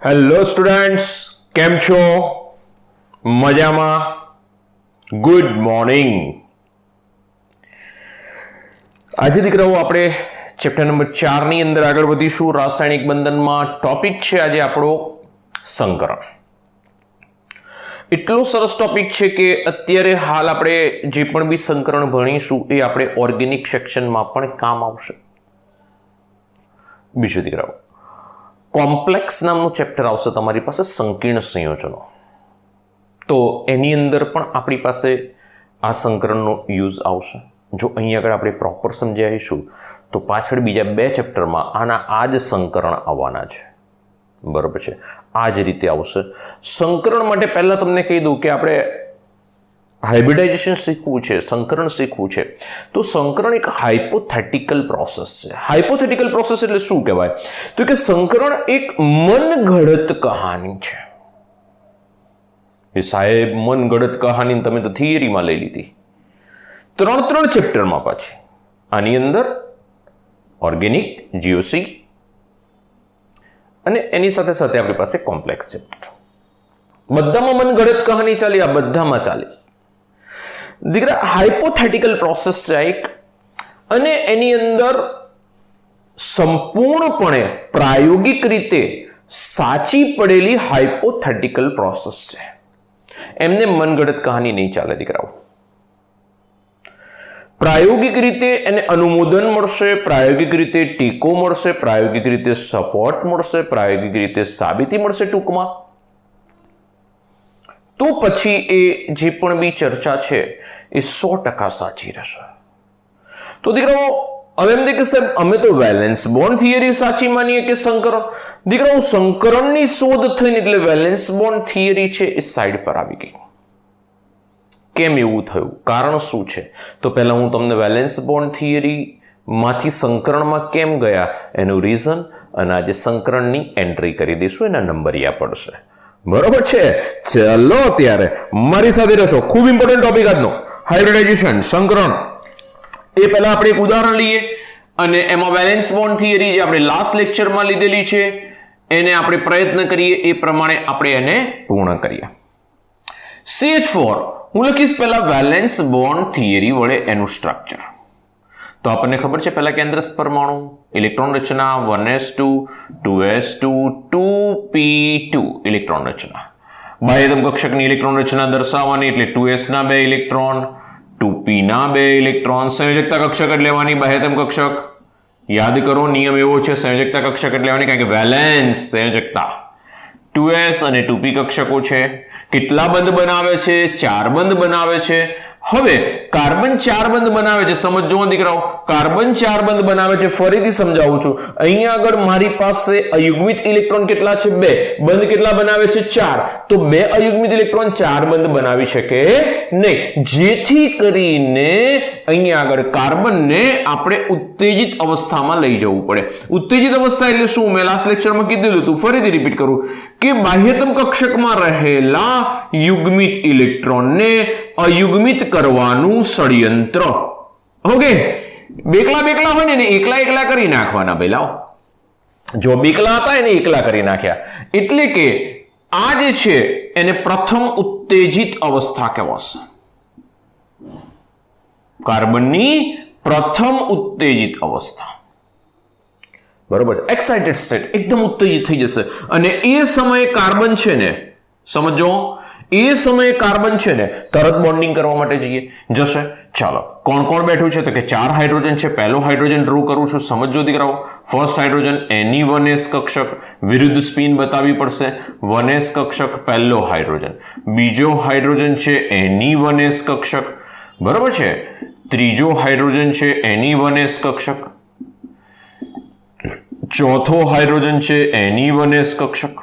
Hello students, કેમ છો? મજામાં? Good morning. આજે દીકરાઓ આપણે ચેપ્ટર નંબર 4 ની અંદર આગળ વધીશું. રાસાયણિક બંધનમાં ટોપિક છે આજે આપણો સંકરણ. એટલો સરસ ટોપિક છે કે અત્યારે હાલ આપણે જે પણ બી સંકરણ ભણીશું એ આપણે ઓર્ગેનિક સેક્શનમાં પણ કામ આવશે. બીજું દીકરાઓ, કોમ્પ્લેક્સ નામનું ચેપ્ટર આવશે તમારી પાસે, સંકીર્ણ સંયોજનો. તો એની અંદર પણ આપણી પાસે આ સંકરણનો યુઝ આવશે. જો અહીં આગળ આપણે પ્રોપર સમજાવીશું તો પાછળ બીજા 2 ચેપ્ટરમાં આ જ સંકરણ આવવાના છે. બરાબર છે? આ જ રીતે આવશે. સંકરણ માટે પહેલા તમને કહી દઉં કે આપણે હાઇબ્રિડાઇઝેશન શીખવું છે, સંકરણ શીખવું છે. તો સંકરણ એક હાઇપોથેટિકલ પ્રોસેસ છે. હાઇપોથેટિકલ પ્રોસેસ એટલે શું કહેવાય? તો કે સંકરણ એક મનગઢત કહાની છે. એ સાહેબ મનગઢત કહાની તમે તો થિયરીમાં લઈ લીધી. 3 ચેપ્ટરમાં પાછી આની અંદર ઓર્ગેનિક, જીઓસી અને એની સાથે સાથે આપણી પાસે કોમ્પ્લેક્સ ચેપ્ટર. બધામાં મનગઢત કહાની ચાલી, આ બધામાં ચાલી. દીકરા, હાઇપોથેટિકલ પ્રોસેસ છે એક, અને એની અંદર સંપૂર્ણપણે પ્રાયોગિક રીતે સાચી પડેલી હાઇપોથેટિકલ પ્રોસેસ છે. એમને મનગઢત કહાની નહીં ચાલે દીકરાઓ. પ્રાયોગિક રીતે એને અનુમોદન મળશે, પ્રાયોગિક રીતે ટેકો મળશે, પ્રાયોગિક રીતે સપોર્ટ મળશે, પ્રાયોગિક રીતે સાબિતી મળશે ટૂંકમાં. તો પછી એ જે પણ બી ચર્ચા છે એ 100% સાચી રહેશે. તો દીકરાઓ, હવે એમ કે સાહેબ અમે તો વેલેન્સ બોન્ડ થિયરી સાચી માનીએ કે સંકરણ? દીકરાઓ, સંકરણની શોધ થઈને એટલે વેલેન્સ બોન્ડ થિયરી છે એ સાઈડ પર આવી ગઈ. કેમ એવું થયું? કારણ શું છે? તો પહેલા હું તમને વેલેન્સ બોન્ડ થિયરી માંથી સંકરણમાં કેમ ગયા એનું રીઝન અને આજે સંકરણની એન્ટ્રી કરી દઈશું, એના નંબરિયા પડશે. બરોબર છે? ચલો ત્યારે મારી સાથે રહેશો. ખૂબ ઇમ્પોર્ટન્ટ ટોપિક આજનો, હાઇબ્રિડાઇઝેશન, સંકરણ. એ પહેલા આપણે એક ઉદાહરણ લઈએ અને એમાં વેલેન્સ બોન્ડ થિયરી જે આપણે લાસ્ટ લેક્ચરમાં લીધેલી છે એને આપણે પ્રયત્ન કરીએ એ પ્રમાણે આપણે એને પૂર્ણ કરીએ. CH4 હું લખીશ પહેલા વેલેન્સ બોન્ડ થિયરી વડે એનું સ્ટ્રક્ચર. તો આપણને ખબર છે પહેલા કેન્દ્રસ્થ પરમાણુ, ઇલેક્ટ્રોન રચના 1s2 2s2 2p2 ઇલેક્ટ્રોન રચના. બાહ્યતમ કક્ષકની ઇલેક્ટ્રોન રચના દર્શાવવાની એટલે 2s ના 2 ઇલેક્ટ્રોન, 2p ના 2 ઇલેક્ટ્રોન. સંયોજકતા કક્ષક એટલે લેવાની બાહ્યતમ કક્ષક. યાદ કરો, નિયમ એવો છે સંયોજકતા કક્ષક એટલે લેવાની, કારણ કે વેલેન્સ સંયોજકતા 2s અને 2p કક્ષકો છે. કેટલા બંધ બનાવે છે? 4 બંધ બનાવે છે. હવે કાર્બન 4 બંધ બનાવે છે. સમજો દીકરાઓ, કાર્બન 4 બંધ બનાવે છે. ફરીથી સમજાવું છું. અહીંયા આગળ મારી પાસે અયુગ્મિત ઇલેક્ટ્રોન કેટલા છે? 2. બંધ કેટલા બનાવે છે? 4. તો 2 અયુગ્મિત ઇલેક્ટ્રોન 4 બંધ બનાવી શકે નહીં. જેથી કરીને અહીંયા આગળ કાર્બનને આપણે ઉત્તેજિત અવસ્થામાં લઈ જવું પડે. ઉત્તેજિત અવસ્થા એટલે શું? મેં લાસ્ટ લેક્ચરમાં કીધેલું હતું, ફરીથી રિપીટ કરું કે બાહ્યતમ કક્ષકમાં રહેલા યુગ્મિત ઇલેક્ટ્રોનને અયુગ્મિત કરવાનું ષડયંત્ર. ઓકે, બેકલા હોય ને એકલા કરી નાખવાના પહેલા. જો બેકલા હતા એને એકલા કરી નાખ્યા. એટલે કે આ જે છે એને પ્રથમ ઉત્તેજિત અવસ્થા કહેવાશે. કાર્બનની પ્રથમ ઉત્તેજિત અવસ્થા. બરોબર? એક્સાઇટેડ સ્ટેટ, એકદમ ઉત્તેજિત થઈ જશે. અને એ સમયે કાર્બન છે ને, સમજો, એ સમયે કાર્બન છે ને તરત બોન્ડિંગ કરવા માટે જશે. ચાલો, કોણ કોણ બેઠું છે? તો કે 4 હાઇડ્રોજન છે. પહેલો હાઇડ્રોજન ડ્રો કરું છું, સમજો દીકરાઓ. ફર્સ્ટ હાઇડ્રોજન Ne1s કક્ષક, વિરુદ્ધ સ્પિન બતાવવી પડશે. 1s કક્ષક પહેલો હાઇડ્રોજન. બીજો હાઇડ્રોજન છે Ne1s કક્ષક, બરોબર છે. ત્રીજો હાઇડ્રોજન છે Ne1s કક્ષક. ચોથો હાઇડ્રોજન છે Ne1s કક્ષક.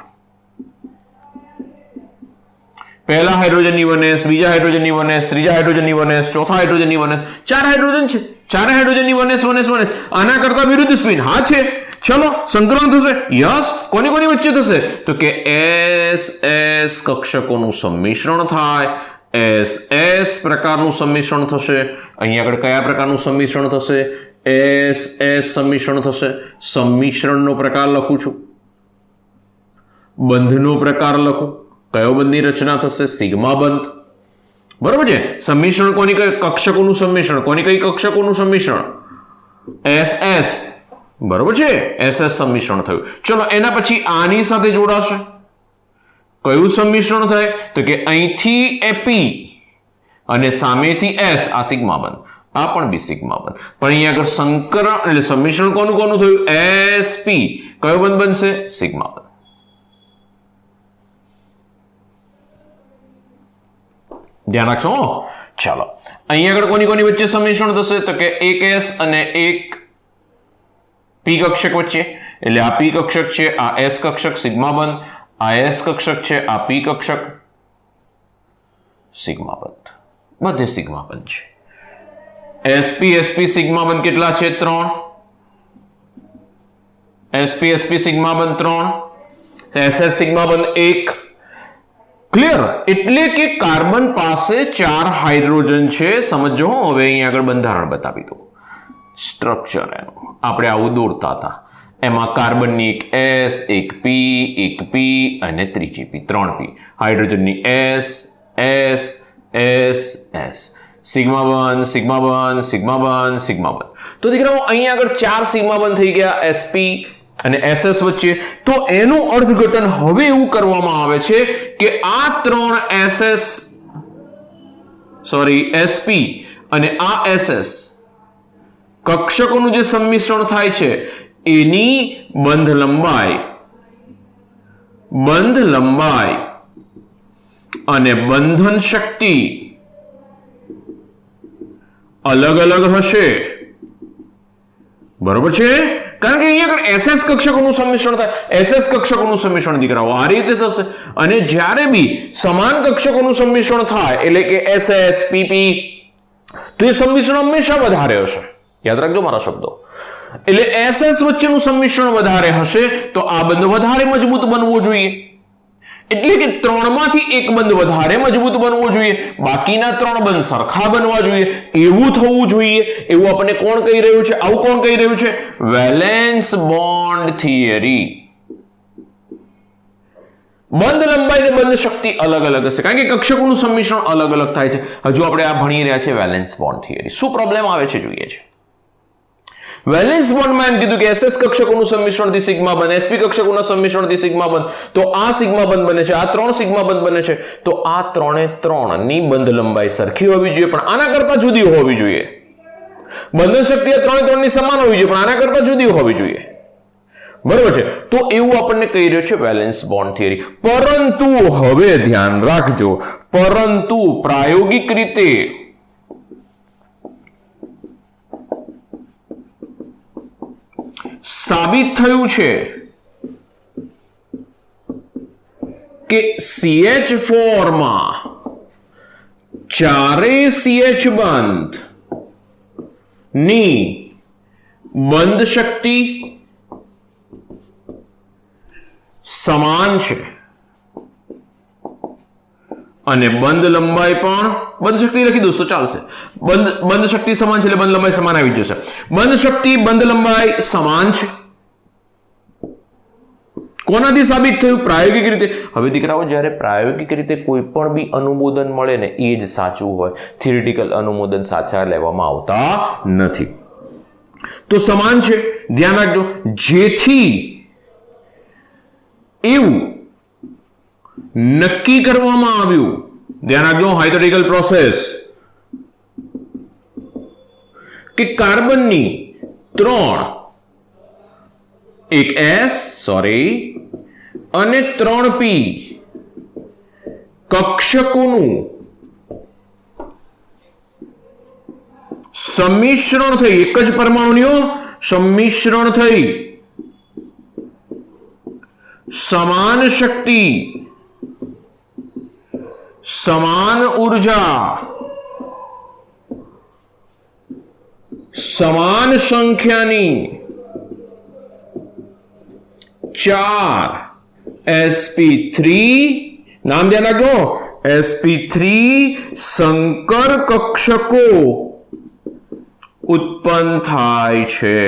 પહેલા હાઇડ્રોજનની 1s, બીજા હાઇડ્રોજનની 1s, ત્રીજા હાઇડ્રોજનની 1s, ચોથા હાઇડ્રોજનની 1s. 4 હાઇડ્રોજન છે. 4 હાઇડ્રોજનની 1s. આના કરતા વિરુદ્ધ સ્પિન. હા છે. ચલો, સંકલન થશે. યસ. કોની વચ્ચે થશે? તો કે SS કક્ષકોનું સંમિશ્રણ થાય. SS પ્રકારનું સંમિશ્રણ થશે. અહીંયા આગળ કયા પ્રકારનું સંમિશ્રણ થશે? SS સંમિશ્રણ થશે. સંમિશ્રણનો પ્રકાર લખું છું. બંધનો પ્રકાર લખો. કયો બંધની રચના થશે? સિગ્મા બંધ. બરોબર છે. સંમિશ્રણ કોની કઈ કક્ષકોનું સંમિશ્રણ, કોની કઈ કક્ષકોનું સંમિશ્રણ? SS. બરોબર છે, SS સંમિશ્રણ થયું. ચલો એના પછી આની સાથે જોડાશે. કયું સંમિશ્રણ થાય? તો કે અહીંથી AP અને સામેથી S, આ સિગ્મા બંધ, આ પણ બી સિગ્મા બંધ. પણ અહીંયા આગળ સંકરણ એટલે સંમિશ્રણ કોનું કોનું થયું? SP. કયો બંધ બનશે? સિગ્મા બંધ. ધ્યાન રાખશો. ચાલો અહીંયા આગળ કોની કોની વચ્ચે સંમિશ્રણ થશે? તો કે એક S અને એક P કક્ષક વચ્ચે, એટલે આ P કક્ષક છે, આ S કક્ષક, સિગ્મા બંધ. આ S કક્ષક છે, આ P કક્ષક, સિગ્મા બંધ. બધે સિગ્મા બંધ છે. SP SP સિગ્મા બંધ કેટલા છે? 3. SP SP સિગ્મા બંધ 3. SS સિગ્મા બંધ 1. ક્લિયર? એટલે કે કાર્બન પાસે 4 હાઇડ્રોજન છે. સમજો. હવે અહીંયા આગળ બંધારણ બતાવી દો. સ્ટ્રક્ચર એનું આપણે આવું દોરતા હતા. એમાં કાર્બનની એક S, એક P, એક P અને ત્રીજી P, 3 P. હાઇડ્રોજનની S S S S. Sigma બંધ, સિગ્મા બંધ, સિગ્મા બંધ, સિગ્મા બંધ. તો દીકરાઓ અહીંયા આગળ 4 સિગ્મા બંધ થઈ ગયા SP અને SS વચ્ચે. તો એનું અર્થઘટન હવે એવું કરવામાં આવે છે કે આ 3 SP અને આ SS કક્ષકોનું જે સંમિશ્રણ થાય છે એની બંધ લંબાઈ અને બંધન શક્તિ અલગ અલગ હશે. બરોબર છે? કારણ કે અહીંયા આગળ SS કક્ષકોનું સંમિશ્રણ થાય. SS કક્ષકોનું સંમિશ્રણ દીકરાઓ આ રીતે થશે. અને જ્યારે બી સમાન કક્ષકોનું સંમિશ્રણ થાય એટલે કે SS PP, તો એ સંમિશ્રણ હંમેશા વધારે હશે. યાદ રાખજો મારા શબ્દો. એટલે SS વચ્ચેનું સંમિશ્રણ વધારે હશે તો આ બંધ વધારે મજબૂત બનવો જોઈએ. એટલે કે 3 માંથી એક બંધ વધારે મજબૂત બનવો જોઈએ, બાકીના 3 બંધ સરખા બનવા જોઈએ. એવું થવું જોઈએ. એવું આપણને કોણ કહી રહ્યું છે? આવું કોણ કહી રહ્યું છે? Valence bond theory. બંધ લંબાઈ અને બંધ શક્તિ અલગ અલગ હશે કારણ કે કક્ષકોનું સંમિશ્રણ અલગ અલગ થાય છે. હજુ આપણે આ ભણી રહ્યા છીએ વેલેન્સ બોન્ડ થિયરી. શું પ્રોબ્લેમ આવે છે જોઈએ છે. વેલેન્સ બોન્ડમાં એમ કીધું કે SS કક્ષકોનું સંમિશ્રણથી સિગ્મા બંધ, SP કક્ષકોના સંમિશ્રણથી સિગ્મા બંધ, તો આ સિગ્મા બંધ બને છે, આ 3 સિગ્મા બંધ બને છે. તો આ 3 ની બંધ લંબાઈ સરખી હોવી જોઈએ પણ આના કરતા જુદી હોવી જોઈએ. બંધન શક્તિ આ 3 ની સમાન હોવી જોઈએ પણ આના કરતા જુદી હોવી જોઈએ. બરોબર છે? તો એવું આપણને કહી રહ્યો છે વેલેન્સ બોન્ડ થિયરી. પરંતુ હવે ધ્યાન રાખજો, પરંતુ પ્રાયોગિક રીતે સાબિત થયું છે કે CH4 માં 4 CH બંધ ની બંધ શક્તિ સમાન છે અને બંધ લંબાઈ પણ, બંધ શક્તિ લખી દો તો ચાલશે. બંધ શક્તિ સમાન છે એટલે બંધ લંબાઈ સમાન આવી જશે. બંધ શક્તિ બંધ લંબાઈ સમાન છે. કોનાથી સાબિત થયું? પ્રાયોગિક રીતે. હવે દીકરાઓ જ્યારે પ્રાયોગિક રીતે કોઈ પણ બી અનુમોદન મળે ને એ જ સાચું હોય. થિયરિટિકલ અનુમોદન સાચા લેવામાં આવતા નથી. તો સમાન છે, ધ્યાન રાખજો. જેથી એવું નક્કી કરવામાં આવ્યું, ધ્યાન રાખજો, હાઇપોથેટિકલ પ્રોસેસ, કે કાર્બનની 3 એક S અને 3 P કક્ષકોનું સંમિશ્રણ થઈ, એક જ પરમાણુનું સંમિશ્રણ થઈ સમાન શક્તિ, સમાન ઊર્જા, સમાન સંખ્યાની 4 sp3, નામ ધ્યાન રાખજો, sp3 સંકર કક્ષકો ઉત્પન્ન થાય છે.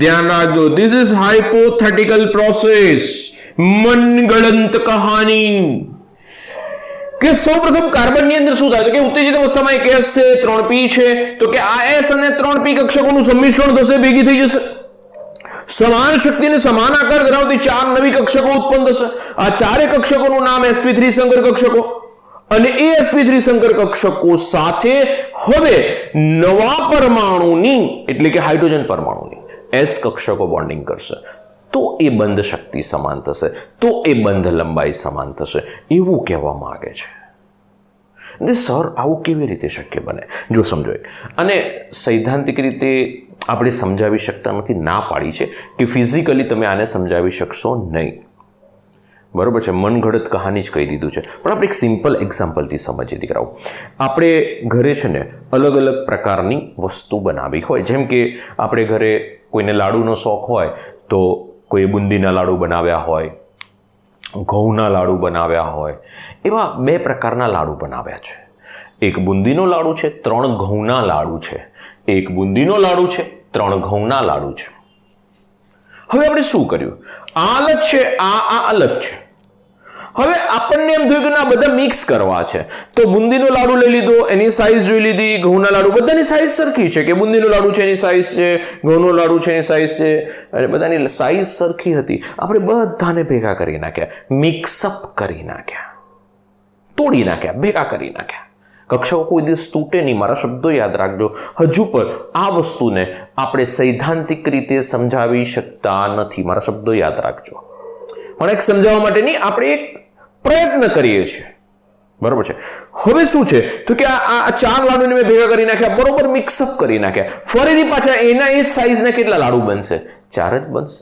ધ્યાન રાખજો, ધીસ ઇઝ હાઇપોથેટિકલ પ્રોસેસ. મનગળંત કહાની કે સૌપ્રથમ કાર્બનની અંદર શું થાય તો કે ઉત્તેજિત અવસ્થામાં એક S છે 3P છે તો કે આ S અને 3P કક્ષકોનું સંમિશ્રણ થશે, ભેગી થઈ જશે. સમાન શક્તિ અને સમાન આકાર ધરાવતી 4 નવી કક્ષકો ઉત્પન્ન થશે. આ 4 કક્ષકોનું નામ sp3 સંકર કક્ષકો અને એ sp3 સંકર કક્ષકો સાથે હવે નવા પરમાણુની એટલે કે હાઇડ્રોજન પરમાણુની S કક્ષકો બોન્ડિંગ કરશે. તો એ બંધ શક્તિ સમાન થશે, તો એ બંધ લંબાઈ સમાન થશે એવું કહેવા માંગે છે. સર આવું કેવી રીતે શક્ય બને? જો સમજો, અને સૈદ્ધાંતિક રીતે આપણે સમજાવી શકતા નથી, ના પાડી છે કે ફિઝિકલી તમે આને સમજાવી શકશો નહીં. બરોબર છે, મનગઢત કહાની જ કહી દીધું છે. પણ આપણે એક સિમ્પલ એક્ઝામ્પલથી સમજીએ દીકરાઓ. આપણે ઘરે છે ને અલગ અલગ પ્રકારની વસ્તુ બનાવી હોય, જેમ કે આપણે ઘરે કોઈને લાડુનો શોખ હોય તો કોઈ બુંદીના લાડુ બનાવ્યા હોય, ઘઉંના લાડુ બનાવ્યા હોય, એવા 2 પ્રકારના લાડુ બનાવ્યા છે. એક બુંદીનો લાડુ છે, 3 ઘઉંના લાડુ છે. એક બુંદીનો લાડુ છે, 3 ઘઉંના લાડુ છે. હવે આપણે શું કર્યું? આ અલગ છે, આ અલગ છે. હવે આપણને એમ થયું કે ના બધા મિક્સ કરવા છે, તો બુંદીનો લાડુ લઈ લીધો, એની સાઈઝ જોઈ લીધી, ઘઉંના લાડુ બધાની સાઈઝ સરખી છે કે બુંદીનો લાડુ છે એની સાઈઝ છે, ઘઉંનો લાડુ છે એની સાઈઝ છે, અને બધાની સાઈઝ સરખી હતી. આપણે બધાને ભેગા કરી નાખ્યા, મિક્સઅપ કરી નાખ્યા, તોડી નાખ્યા, ભેગા કરી નાખ્યા. કક્ષકો કોઈ દિવસ તૂટે નહીં, મારા શબ્દો યાદ રાખજો. હજુ પણ આ વસ્તુને આપણે સૈદ્ધાંતિક રીતે સમજાવી શકતા નથી, મારા શબ્દો યાદ રાખજો. પણ એક સમજાવવા માટે નહીં, આપણે એક પ્રયત્ન કરીએ છીએ. બરોબર છે. હવે શું છે તો કે આ 4 લાડુને મેં ભેગા કરી નાખ્યા, બરોબર મિક્સઅપ કરી નાખ્યા. ફરીથી પાછા એના એ જ સાઈઝના કેટલા લાડુ બનશે? 4 જ બનશે.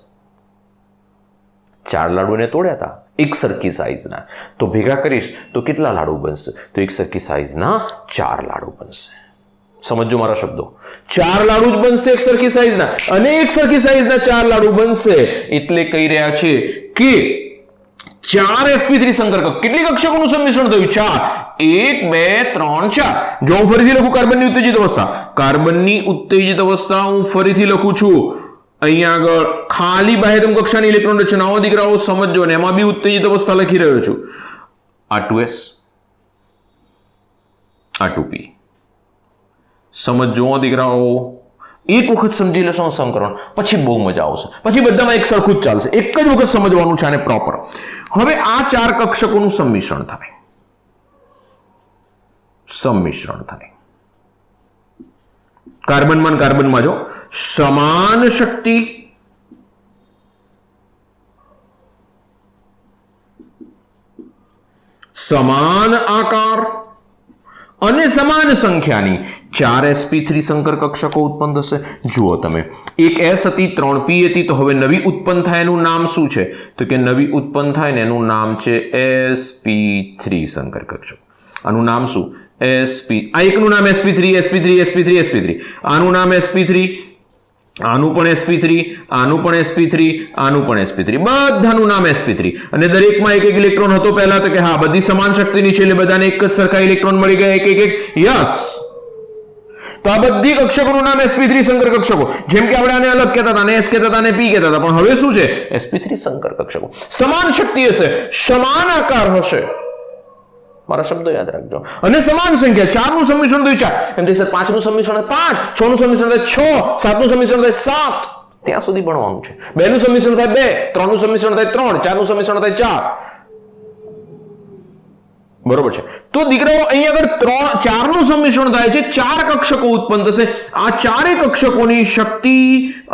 4 લાડુને તોડ્યા હતા એક સરખી સાઈઝના, તો ભેગા કરીશ તો કેટલા લાડુ બનશે? તો એક સરખી સાઈઝના 4 લાડુ બનશે. સમજો મારા શબ્દો, 4 લાડુ જ બનશે એક સરખી સાઈઝના, અને એક સરખી સાઈઝના 4 લાડુ બનશે એટલે કહી રહ્યા છે કે 4 sp3 સંકર કેટલી કક્ષકોનું સંમિશ્રણ થયું? 4. 1 2 3 4. જો હું ફરીથી લખું કાર્બનની ઉત્તેજિત અવસ્થા, કાર્બનની ઉત્તેજિત અવસ્થા હું ફરીથી લખું છું. અહીંયા આગળ ખાલી બાહ્યતમ કક્ષાની ઇલેક્ટ્રોન રચનાઓ દીકરાઓ સમજો, ને એમાં બી ઉત્તેજિત અવસ્થા લખી રહ્યો છું. આ 2s, આ 2p. સમજો દીકરાઓ, એક વખત સમજી લેશો સમીકરણ, પછી બહુ મજા આવશે, પછી બધામાં એક સરખું જ ચાલશે. એક જ વખત સમજવાનું છે આને પ્રોપર. હવે આ 4 કક્ષકોનું સંમિશ્રણ થાય, કાર્બનમાં જો સમાન શક્તિ સમાન આકાર અને સમાન સંખ્યાની 4 sp3 સંકર કક્ષકો ઉત્પન્ન થશે. જુઓ તમે, એક S હતી, 3p હતી, તો હવે નવી ઉત્પન્ન થાય એનું નામ શું છે? તો કે નવી ઉત્પન્ન થાય ને એનું નામ છે sp3 સંકર કક્ષક. આનું નામ શું? sp. આ એકનું નામ sp3, આનું નામ sp3, આનું પણ sp3, આનું પણ sp3, આનું પણ sp3, બધાનું નામ sp3. અને દરેકમાં એક ઇલેક્ટ્રોન હતો પહેલા, તો કે હા બધી સમાન શક્તિની છે એટલે બધાને એક જ સરખા ઇલેક્ટ્રોન મળી ગયા, એક. યસ. તો આ બધી કક્ષકોનું નામ sp3 સંકર કક્ષકો. જેમ કે આપણે આને અલગ કહેતા હતા, આને s કહેતા હતા, આને p કહેતા હતા, પણ હવે શું છે? sp3 સંકર કક્ષકો. સમાન શક્તિ હશે, સમાન આકાર હશે, મારા શબ્દો યાદ રાખજો, અને સમાન સંખ્યા. 4 નું સંમિશ્રણ થયું 4, એમ થઈ સર 5 નું સંમિશ્રણ થાય 5, 6 નું સંમિશ્રણ થાય 6, 7 નું સંમિશ્રણ થાય 7, ત્યાં સુધી ભણવાનું છે. 2 નું સંમિશ્રણ થાય 2, 3 નું સંમિશ્રણ થાય 3, 4 નું સંમિશ્રણ થાય 4. બરોબર છે. તો દીકરાઓ અહીંયા આગળ 4 નું સંમિશ્રણ થાય છે, 4 કક્ષકો ઉત્પન્ન થશે. આ 4 કક્ષકોની શક્તિ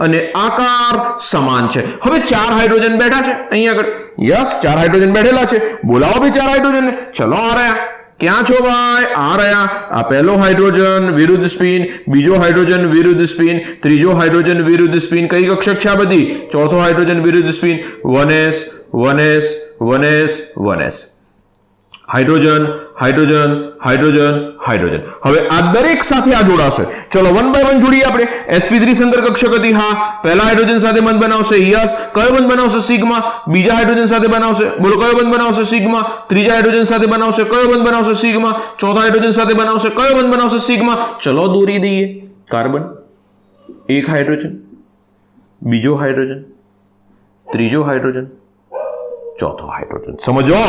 અને આકાર સમાન છે. હવે 4 હાઇડ્રોજન બેઠા છે અહીંયા આગળ. યસ, 4 હાઇડ્રોજન બેઠેલા છે. બોલાવો ભાઈ 4 હાઇડ્રોજન ને. ચલો આ રહ્યા. ક્યાં છો ભાઈ? આ રહ્યા. આ પહેલો હાઇડ્રોજન વિરુદ્ધ સ્પિન, બીજો હાઇડ્રોજન વિરુદ્ધ સ્પિન, ત્રીજો હાઇડ્રોજન વિરુદ્ધ સ્પિન. કઈ કક્ષક છે આ બધી? ચોથો હાઇડ્રોજન વિરુદ્ધ spin. 1s 1s 1s 1s. Hydrogen hydrogen hydrogen hydrogen. હવે આ દરેક સાથે આ જોડાશે. ચલો 1 by 1 જોડીએ આપણે. sp3 સંકર કક્ષક હતી, હા. પહેલા હાઇડ્રોજન સાથે બંધ બનાવશે, યસ. કયો બંધ બનાવશે? સિગ્મા. બીજા હાઇડ્રોજન સાથે બનાવશે, બોલો કયો બંધ બનાવશે? સિગ્મા. ત્રીજા હાઇડ્રોજન સાથે બનાવશે, કયો બંધ બનાવશે? સિગ્મા. ચોથા હાઇડ્રોજન સાથે બનાવશે, કયો બંધ બનાવશે? સિગ્મા. ચલો દોરી દઈએ. કાર્બન, એક હાઇડ્રોજન, બીજો હાઇડ્રોજન, ત્રીજો હાઇડ્રોજન, ચોથો હાઇડ્રોજન. સમજો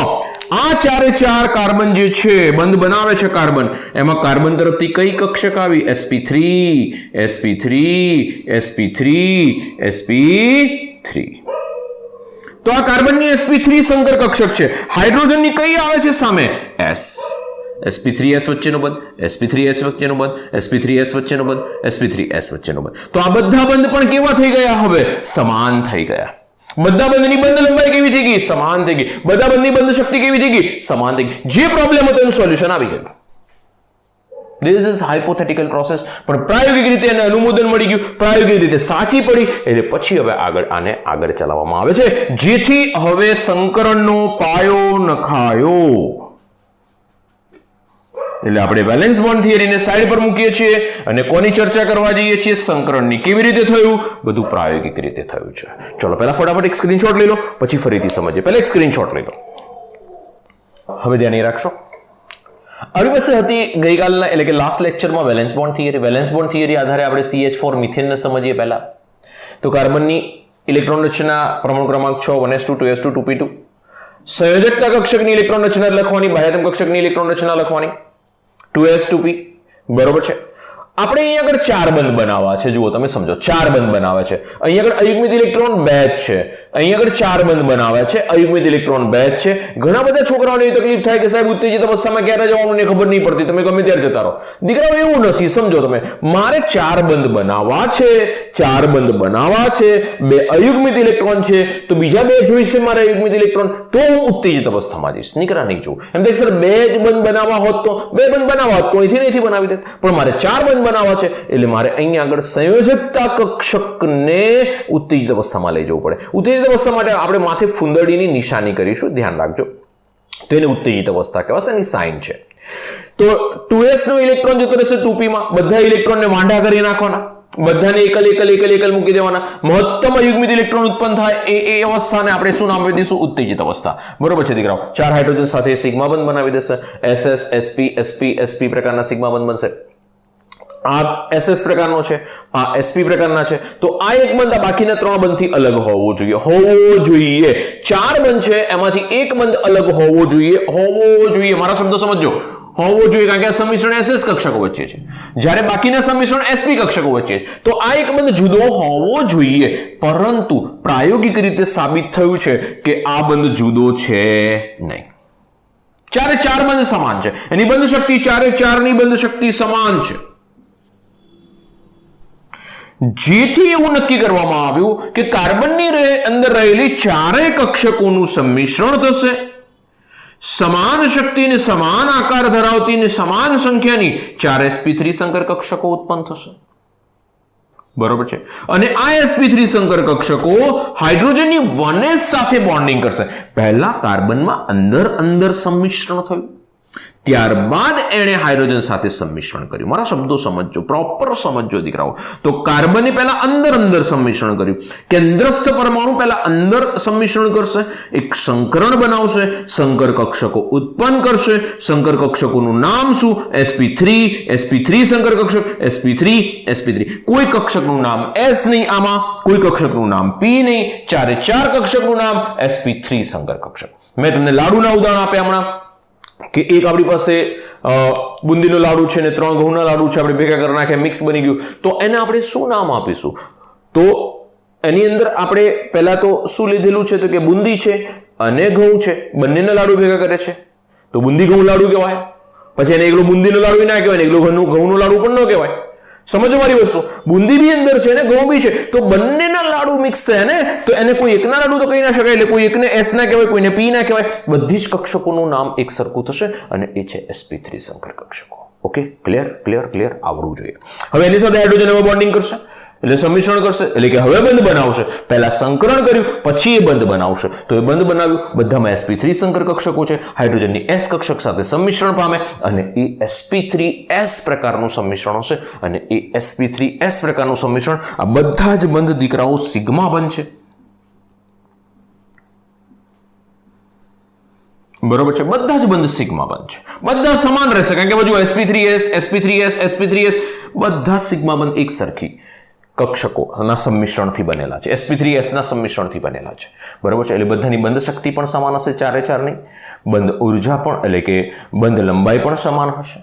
આ ચારે ચાર કાર્બન જે છે બંધ બનાવે છે કાર્બન, એમાં કાર્બન તરફથી કઈ કક્ષક આવી? sp3 sp3 sp3 sp3. તો આ કાર્બનની sp3 સંકર કક્ષક છે. હાઇડ્રોજનની કઈ આવે છે સામે? s. sp3s વચ્ચેનો બંધ, sp3s વચ્ચેનો બંધ, sp3s વચ્ચેનો બંધ, sp3s વચ્ચેનો બંધ. તો આ બધા બંધ પણ કેવા થઈ ગયા? હવે સમાન થઈ ગયા. બધા બંધની બંધ લંબાઈ કેવી થઈ ગઈ? સમાન થઈ ગઈ. બધા બંધની બંધ શક્તિ કેવી થઈ ગઈ? સમાન થઈ ગઈ. જે પ્રોબ્લેમ હતો એનું સોલ્યુશન આવી ગયું. This is hypothetical process. પણ પ્રાયોગિક રીતે એને અનુમોદન મળી ગયું, પ્રાયોગિક રીતે સાચી પડી, એટલે પછી હવે આને આગળ ચલાવવામાં આવે છે, જેથી હવે સંકરણનો પાયો નખાયો. એટલે આપણે વેલેન્સ બોન્ડ થિયરીને સાઈડ પર મૂકીએ છીએ અને કોની ચર્ચા કરવા જઈએ છીએ? સંકરણની. કેવી રીતે થયું? બધું પ્રાયોગિક રીતે થયું છે. ચલો પહેલા ફટાફટ એક સ્ક્રીનશોટ લઈ લો, પછી ફરીથી સમજીએ. પહેલા એક સ્ક્રીનશોટ લઈ લો. હવે ધ્યાન રાખશો, આપણી પાસે હતી ગઈકાલના એટલે કે લાસ્ટ લેક્ચરમાં valence bond theory. Valence bond theory આધારે આપણે CH4 મિથેનને સમજીએ. પહેલા તો કાર્બનની ઇલેક્ટ્રોન રચના પ્રમાણ ક્રમાંક 6 1s2 2s2 2p2. સંયોજકતા કક્ષકની ઇલેક્ટ્રોન રચના લખવાની, બાહ્યતમ કક્ષકની ઇલેક્ટ્રોન રચના લખવાની 2s2p. બરોબર છે. આપણે અહીંયા આગળ ચાર બંધ બનાવવા છે. જુઓ તમે સમજો, ચાર બંધ બનાવે છે. અહીંયા આગળ અયુગ્મિત ઇલેક્ટ્રોન 2 જ છે. અહીંયા આગળ ચાર બંધ બનાવે છે, અયુગ્મિત ઇલેક્ટ્રોન 2 જ છે. ઘણા બધા છોકરાઓને તકલીફ થાય કે સાહેબ ઉત્તેજિત અવસ્થામાં ક્યારે જવાનું ને ખબર નહીં પડતી, તમે ગમે ત્યારે જતા રહો. દીકરાઓ એવું નથી, સમજો તમે, મારે ચાર બંધ બનાવવા છે, ચાર બંધ બનાવવા છે, બે અયુગ્મિત ઇલેક્ટ્રોન છે, તો બીજા બે જોઈશે મારે અયુગ્મિત ઇલેક્ટ્રોન, તો હું ઉત્તેજિત અવસ્થામાં જઈશ. નીકળા નહીં જોઉં એમ તો સર બે જ બંધ બનાવવા હોત તો બે બંધ બનાવવા હોત તો અહીંથી બનાવી દે, પણ મારે ચાર બંધ બનાવવા છે એટલે મારે અહીંયા આગળ સંયોજકતા કક્ષકને ઉત્તેજિત અવસ્થામાં લઈ જવું પડે. ઉત્તેજિત અવસ્થા માટે આપણે માથે ફુંદરડીની નિશાની કરીશું, ધ્યાન રાખજો. તો એને ઉત્તેજિત અવસ્થા કહેવાશે, એની સાઇન છે. તો 2s નો ઇલેક્ટ્રોન જતો રહેશે 2p માં. બધા ઇલેક્ટ્રોનને વાંઢા કરી નાખવાના, બધાને એકલ મૂકી દેવાના. મહત્તમ અયુગ્મિત ઇલેક્ટ્રોન ઉત્પન્ન થાય એ અવસ્થાને આપણે શું નામ આપી દઈશું? ઉત્તેજિત અવસ્થા. બરોબર છે દીકરાઓ. ચાર હાઇડ્રોજન સાથે સિગ્મા બંધ બનાવી દેશે. ss sp sp sp પ્રકારના સિગ્મા બંધ બનશે. આ SS પ્રકારનો છે, આ SP પ્રકારના છે. તો આ એક બંધ આ બાકીના ત્રણ બંધથી અલગ હોવો જોઈએ. ચાર બંધ છે એમાંથી એક બંધ અલગ હોવો જોઈએ. મારા શબ્દો સમજો, હોવો જોઈએ, કારણ કે આ સંમિશ્રણ SS કક્ષકો વચ્ચે છે, જ્યારે બાકીના સંમિશ્રણ SP કક્ષકો વચ્ચે છે. તો આ એક બંધ જુદો હોવો જોઈએ, પરંતુ પ્રાયોગિક રીતે સાબિત થયું છે કે આ બંધ જુદો છે નહીં. ચારે ચાર બંધ સમાન છે, એની બંધ શક્તિ ચારે ચારની બંધ શક્તિ સમાન છે. જેથી એવું નક્કી કરવામાં આવ્યું કે કાર્બનની અંદર રહેલી ચારેય કક્ષકોનું સંમિશ્રણ થશે. સમાન શક્તિ ને સમાન આકાર ધરાવતી ને સમાન સંખ્યાની 4 sp3 સંકર કક્ષકો ઉત્પન્ન થશે. બરોબર છે. અને આ sp3 સંકર કક્ષકો હાઇડ્રોજનની 1s સાથે બોન્ડિંગ કરશે. પહેલા કાર્બનમાં અંદર સંમિશ્રણ થયું, ત્યારબાદ એણે હાઇડ્રોજન સાથે સંમિશ્રણ કર્યું. મારા શબ્દો સમજો, પ્રોપર સમજો દીકરાઓ. તો કાર્બને પહેલા અંદર સંમિશ્રણ કર્યું. કેન્દ્રસ્થ પરમાણુ પહેલા અંદર સંમિશ્રણ કરશે, એક સંકરણ બનાવશે, સંકર કક્ષકો ઉત્પન્ન કરશે. સંકર કક્ષકોનું નામ શું? sp3 સંકર કક્ષક, sp3. કોઈ કક્ષકનું નામ s નહીં આમાં, કોઈ કક્ષકનું નામ p નહીં, ચારે ચાર કક્ષકનું નામ sp3 સંકર કક્ષક. મેં તમને લાડુના ઉદાહરણ આપ્યા હમણાં કે એક આપણી પાસે બુંદીનો લાડુ છે ને 3 ઘઉંના લાડુ છે, આપણે ભેગા કરી નાખ્યા, મિક્સ બની ગયું. તો એને આપણે શું નામ આપીશું? તો એની અંદર આપણે પહેલા તો શું લીધેલું છે? તો કે બુંદી છે અને ઘઉં છે, બંનેના લાડુ ભેગા કરે છે, તો બુંદી ઘઉં લાડુ કહેવાય. પછી એને એકલો બુંદીનો લાડુ ના કહેવાય, એકલો ઘઉંનો લાડુ પણ ન કહેવાય. સમજો મારી વસ્તુ, બુંદી બી અંદર છે ને ઘઉં બી છે, તો બંનેના લાડુ મિક્સ થયા ને, તો એને કોઈ એકના લાડુ તો કહી ના શકાય, એટલે કોઈ એકને s ના કહેવાય, કોઈને p ના કહેવાય. બધી જ કક્ષકોનું નામ એક સરખું થશે અને એ છે sp3 સંકર કક્ષકો. ઓકે, ક્લિયર આવડવું જોઈએ. હવે એની સાથે હાઇડ્રોજન હવે બોન્ડિંગ કરશે, એટલે સંમિશ્રણ કરશે, એટલે કે હવે બંધ બનાવશે. પહેલા સંકરણ કર્યું, પછી એ બંધ બનાવશે. તો એ બંધ બનાવ્યું, બધામાં sp3 સંકર કક્ષકો છે, હાઇડ્રોજનની s કક્ષક સાથે સંમિશ્રણ પામે અને એ sp3s પ્રકારનું સંમિશ્રણ હશે. અને એ sp3s પ્રકારનું સંમિશ્રણ આ બધા જ બંધ દીકરાઓ સિગ્મા બનશે. બરોબર છે, બધા જ બંધ સિગ્મા બંધ છે, બધા સમાન રહેશે, કારણ કે બાજુ sp3s બધા જ સિગ્મા બંધ એક સરખી. કક્ષકોના સંમિશ્રણથી બનેલા છે, sp3s ના સંમિશ્રણથી બનેલા છે, બરાબર છે. એટલે બધાની બંધ શક્તિ પણ સમાન હશે, ચારે ચારની બંધ ઉર્જા પણ એટલે કે બંધ લંબાઈ પણ સમાન હશે,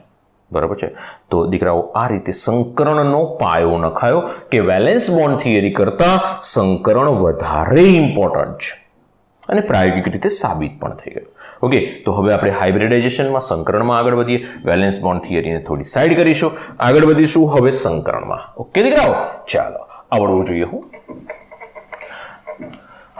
બરાબર છે. તો દીકરાઓ આ રીતે સંકરણનો પાયો નખાયો કે વેલેન્સ બોન્ડ થિયરી કરતાં સંકરણ વધારે ઇમ્પોર્ટન્ટ છે અને પ્રાયોગિક રીતે સાબિત પણ થઈ ગયું. ઓકે, તો હવે આપણે હાઇબ્રિડાઇઝેશનમાં સંકરણમાં આગળ વધીએ. વેલેન્સ બોન્ડ થિયરીને થોડી સાઈડ કરીશું, આગળ વધીશું હવે સંકરણમાં. ઓકે દીકરાઓ, ચાલો આવડવું જોઈએ.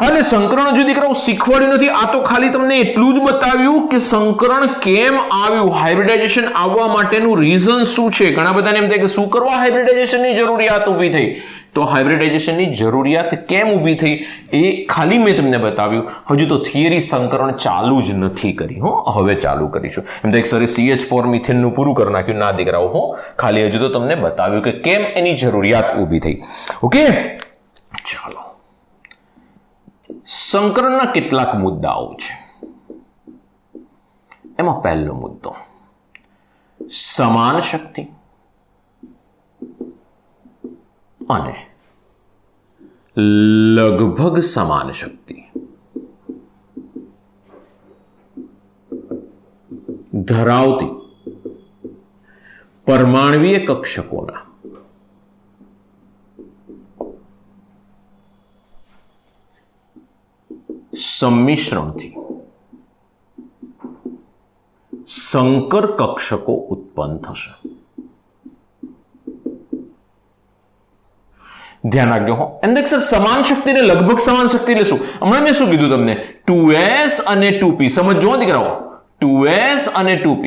અને સંકરણ જો દીકરાઓ શીખવાડ્યું નથી, આ તો ખાલી તમને એટલું જ બતાવ્યું કે સંકરણ કેમ આવ્યું, હાઇબ્રિડાઇઝેશન આવવા માટેનું રીઝન શું છે. ઘણા બધાને એમ થાય કે શું કરવા હાઇબ્રિડાઇઝેશનની જરૂરિયાત ઊભી થઈ, તો હાઇબ્રિડાઇઝેશનની જરૂરિયાત કેમ ઊભી થઈ એ ખાલી મેં તમને બતાવ્યું. હજુ તો થિયરી સંકરણ ચાલુ જ નથી કરી, હવે ચાલુ કરીશું. એમ તો એક સરે CH4 મિથેનનું પૂરું કરી નાખ્યું. ના દીકરાઓ, ખાલી હજુ તો તમને બતાવ્યું કે કેમ એની જરૂરિયાત ઊભી થઈ. ઓકે, ચાલો. સંકરણના કેટલાક મુદ્દાઓ છે. એમાં પહેલો મુદ્દો સમાન શક્તિ અને લગભગ સમાન શક્તિ ધરાવતી પરમાણ્વીય કક્ષકોના સંમિશ્રણથી સંકર કક્ષકો ઉત્પન્ન થશે. ધ્યાન રાખજો એમ દેખ સર, સમાન શક્તિ ને લગભગ સમાન શક્તિ એટલે શું? હમણાં મેં શું કીધું તમને, 2s અને 2p. સમજો દીકરાઓ, 2s અને 2p.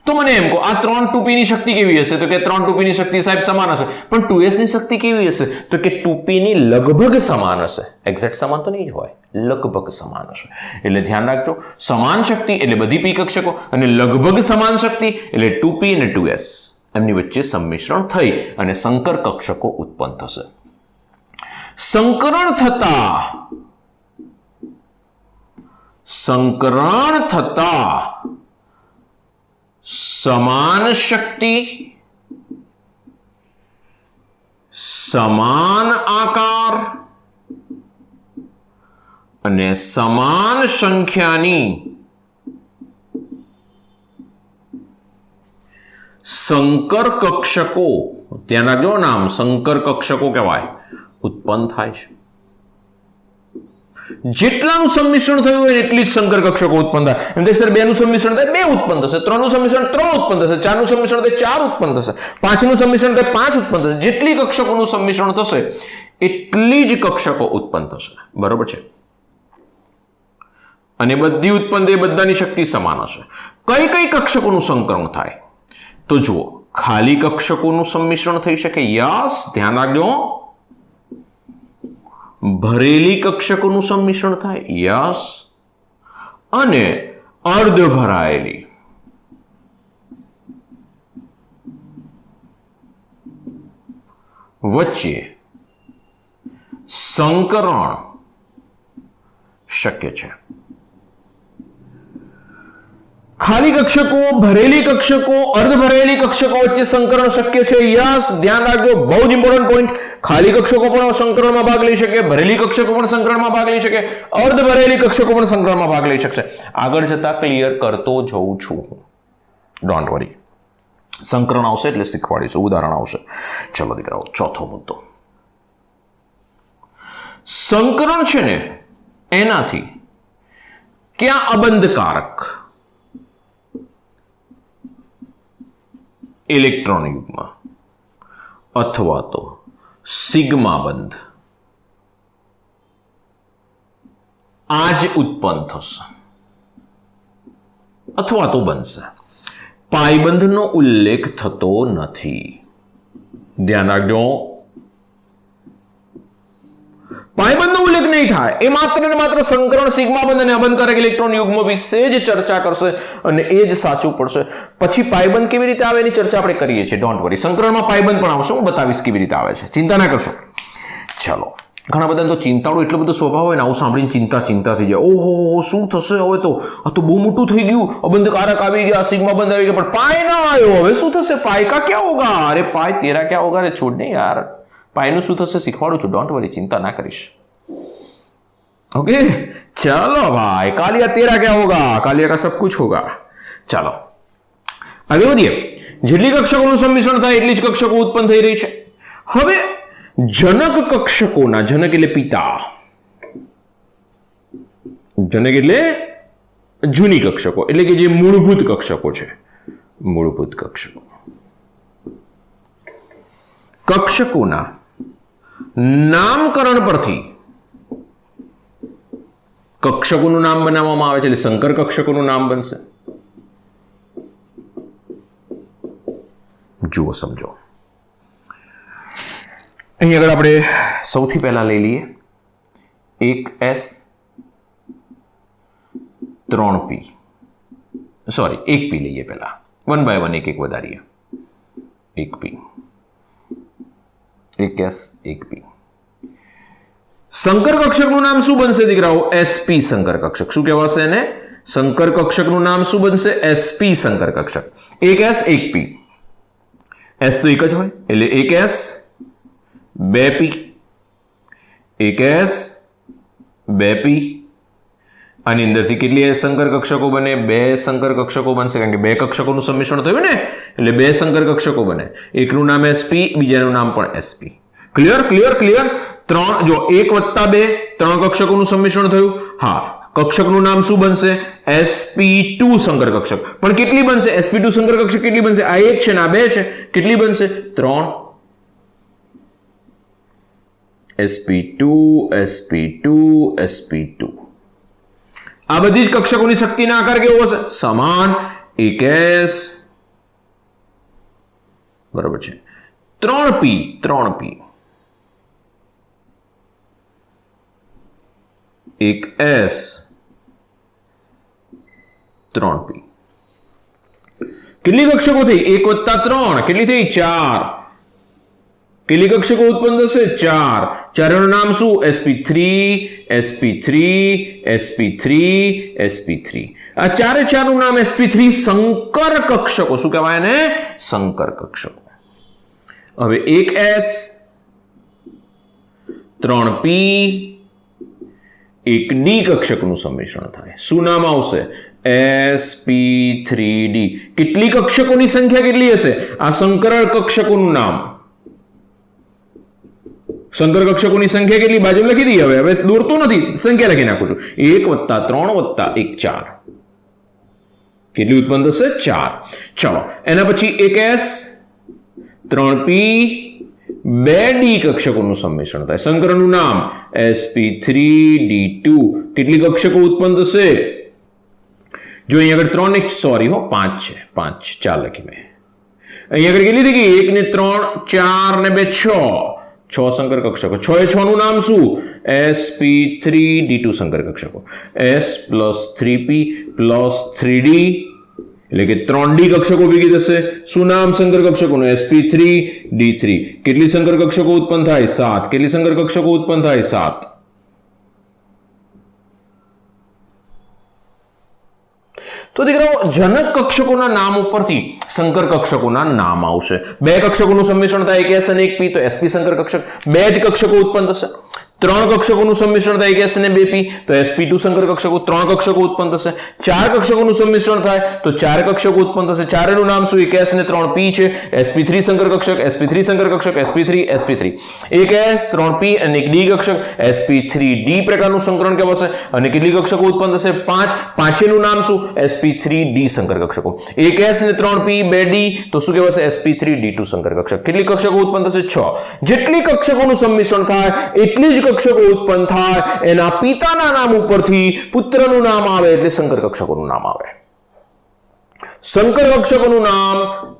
તો મને એમ કહો, આ 3 2p ની શક્તિ કેવી હશે? તો કે 3 2p ની શક્તિ સાહેબ સમાન હશે, પણ 2s ની શક્તિ કેવી હશે? તો કે 2p ની લગભગ સમાન હશે. એક્ઝેક્ટ સમાન તો નહીં જ હોય, લગભગ સમાન હશે. એટલે ધ્યાન રાખજો, સમાન શક્તિ એટલે બધી p કક્ષકો અને લગભગ સમાન શક્તિ એટલે 2p અને 2s, એમની વચ્ચે સંમિશ્રણ થઈ અને સંકર કક્ષકો ઉત્પન્ન થશે. સંકરણ થતા સમાન શક્તિ, સમાન આકાર અને સમાન સંખ્યાની સંકર કક્ષકો, ધ્યાન રાખજો નામ, સંકર કક્ષકો કહેવાય, ઉત્પન્ન થાય છે. જેટલાનું સંમિશ્રણ થયું હોય એટલી જ સંકર કક્ષકો ઉત્પન્ન થાય. એમ કે સર 2 નું સંમિશ્રણ થાય 2 ઉત્પન્ન થશે, 3 નું સંમિશ્રણ 3 ઉત્પન્ન થશે, 4 નું સંમિશ્રણ થાય 4 ઉત્પન્ન થશે, 5 નું સંમિશ્રણ થાય 5 ઉત્પન્ન થશે. જેટલી કક્ષકોનું સંમિશ્રણ થશે એટલી જ કક્ષકો ઉત્પન્ન થશે, બરોબર છે. અને બધી ઉત્પન્ન થઈ, બધાની શક્તિ સમાન હશે. કઈ કઈ કક્ષકોનું સંકરણ થાય? તો જુઓ, ખાલી કક્ષકોનું સંમિશ્રણ થઈ શકે, યસ, ધ્યાન રાખજો. ભરેલી કક્ષકોનું સંમિશ્રણ થાય, યસ, અને અર્ધ ભરાયેલી વચ્ચે સંકરણ શક્ય છે. ખાલી કક્ષકો, ભરેલી કક્ષકો, અર્ધ ભરેલી કક્ષકો વચ્ચે સંકરણ શક્ય છે, યસ, ધ્યાન રાખજો, બહુ જ ઇમ્પોર્ટન્ટ પોઈન્ટ. ખાલી કક્ષકો પણ સંકરણમાં ભાગ લઈ શકે, ભરેલી કક્ષકો પણ સંકરણમાં ભાગ લઈ શકે, અર્ધ ભરેલી કક્ષકો પણ સંકરણમાં ભાગ લઈ શકશે. આગળ જતા ક્લિયર કરતો જઉં છું, ડોન્ટ વરી. સંકરણ આવશે એટલે શીખવાડીશું, ઉદાહરણ આવશે. ચલો દીકરાઓ, ચોથો મુદ્દો. સંકરણ છે ને એનાથી ક્યાં અબંધકારક ઇલેક્ટ્રોન યુગ્મ અથવા તો સિગ્મા બંધ આજ ઉત્પન્ન થશે અથવા તો બનશે. પાયબંધનો ઉલ્લેખ થતો નથી. ધ્યાન રાખજો, પાયબંધનો ઉલ્લેખ નહીં થાય. એ માત્ર ને માત્ર સંકરણ, સિગ્મા બંધ અને અબંધકારક ઇલેક્ટ્રોન યુગ્મ વિશે જ ચર્ચા કરશે અને એ જ સાચું પડશે. પછી પાયબંધ કેવી રીતે આવે એની ચર્ચા આપણે કરીએ છીએ, ડોન્ટ વરી. સંકરણમાં પાયબંધ પણ આવશે, હું બતાવીશ કેવી રીતે આવે છે, ચિંતા ના કરશો. ચલો ઘણા બધાને તો ચિંતાળો એટલો બધો સ્વભાવ હોય ને, આવું સાંભળીને ચિંતા થઈ જાય. ઓહો શું થશે હવે, તો આ તો બહુ મોટું થઈ ગયું, અબંધ કારક આવી ગયા, સિગ્મા બંધ આવી ગયા, પણ પાય ના આવ્યો, હવે શું થશે? પાય કા ક્યાં હોગા? અરે પાય તેરા ક્યાં હોગા? અરે છોડ ને યાર, પાયનું શું થશે શીખવાડું છું, ડોન્ટ વરી, ચિંતા ના કરીશ. ओके चलो भाई, कालिया तेरा क्या होगा? कालिया का सब कुछ होगा. चलो आगे बढ़िए. જેટલી કક્ષકોનું સમિશ્રણ થાય એટલી જ કક્ષકો ઉત્પન્ન થઈ રહી છે. હવે જનક કક્ષકોના, જનક એટલે પિતા, જનક એટલે જૂની કક્ષકો, એટલે કે જે મૂળભૂત કક્ષકો છે, મૂળભૂત કક્ષકો, કક્ષકોના નામકરણ પરથી કક્ષકોનું નામ બનાવવામાં આવે છે, એટલે સંકર કક્ષકોનું નામ બનશે. જુઓ સમજો, અહીં આગળ આપણે સૌથી પહેલા લઈ લઈએ 1s 3p, સોરી 1p લઈએ પહેલા, 1 by 1 એક વધારીએ, 1p, 1s 1p. સંકર કક્ષકનું નામ શું બનશે દીકરાઓ? sp સંકર કક્ષક. શું કહેવાશે એને? સંકર કક્ષકનું નામ શું બનશે? sp સંકર કક્ષક. 1s 1p, s તો એક જ હોય એટલે 1s 2p, 1s 2p. આની અંદરથી કેટલી સંકર કક્ષકો બને? 2 સંકર કક્ષકો બનશે, કારણ કે 2 કક્ષકોનું સમિશ્રણ થયું ને, એટલે 2 સંકર કક્ષકો બને. એકનું નામ sp, બીજાનું નામ પણ sp. Clear clear clear. 3 જો 1 + 2 3 કક્ષકોનું સમિશ્રણ થયું. હા, કક્ષકનું નામ શું બનશે? sp2 સંકર કક્ષક. પણ કેટલી બનશે sp2 સંકર કક્ષક? કેટલી બનશે? આ 1 છે ને આ 2 છે, કેટલી બનશે? 3. sp2 sp2 sp2. આ બધી જ કક્ષકોની શક્તિના આકાર કેવો હશે? સમાન. 1s બરાબર છે, 3p 3p, 1s 3p. કેટલી કક્ષકો થઈ? 1 + 3 કેટલી થઈ? 4. કેટલી કક્ષકો ઉત્પન્ન થશે? 4. ચારનું નામ શું? sp3 sp3 sp3 sp3. આ ચારે ચારનું નામ sp3 સંકર કક્ષકો. શું કહેવાય એને? સંકર કક્ષકો. હવે 1s 3p 1d કક્ષકનું સમિશ્રણ થાય. શું નામ આવશે? sp3d. કેટલી કક્ષકોની સંખ્યા કેટલી હશે? આ સંકર કક્ષકોનું નામ. સંકર કક્ષકોની સંખ્યા કેટલી? બાજુ લખી દઈએ. હવે દોરતો નથી, સંખ્યા લખી નાખું છું. 1 + 3 + 1 4. કેટલી ઉત્પન્ન થશે? 4. ચલો એના પછી 1s 3p 2d કક્ષકોનું સમિશ્રણ થાય. સંકરનું નામ sp3d2. કેટલી કક્ષકો ઉત્પન્ન થશે? જો અહીં આગળ 3 ને સોરી 5 છે, 5 4 લખી મેં. અહીં આગળ કેટલી થઈ ગઈ? 1 ને 3 4 ને 2 6 સંકર કક્ષકો. 6 એ 6 નું નામ શું? sp3d2 સંકર કક્ષકો. s + 3p + 3d એટલે કે 3d કક્ષકો ભેગી થશે. શું નામ સંકર કક્ષકોનું? sp3d3. કેટલી સંકર કક્ષકો ઉત્પન્ન થાય? 7. કેટલી સંકર કક્ષકો ઉત્પન્ન થાય? 7. તો દીકરાઓ, જનક કક્ષકોના નામ ઉપરથી સંકર કક્ષકોના નામ આવશે. 2 કક્ષકોનું સમિશ્રણ થાય 1s અને 1p, તો sp સંકર કક્ષક. 2 જ કક્ષકો ઉત્પન્ન થશે. 3 કક્ષકોનું સમિશ્રણ થાય 1s અને 2p, તો sp2 સંકર કક્ષકો. 3 કક્ષકો ઉત્પન્ન થશે. 4 કક્ષકોનું સમિશ્રણ થાય તો 4 કક્ષકો ઉત્પન્ન થશે. 4 નું નામ શું? 1s અને 3p છે. sp3 સંકર કક્ષક, sp3 સંકર કક્ષક, sp3 sp3. 1s 3p અને 1d કક્ષક, sp3d પ્રકારનું સંકરણ કહેવાશે. અને કેટલી કક્ષકો ઉત્પન્ન થશે? 5. 5 નું નામ શું? sp3d સંકર કક્ષકો. 1s અને 3p 2d તો શું કહેવાશે? sp3d2 સંકર કક્ષક. કેટલી કક્ષકો ઉત્પન્ન થશે? 6. જેટલી કક્ષકોનું સમિશ્રણ થાય એટલી જ કક્ષકો ઉત્પન્ન થાય. એના પિતાના નામ ઉપરથી પુત્રનું નામ આવે એટલે સંકર કક્ષકોનું નામ આવે. સંકર કક્ષકોનું નામ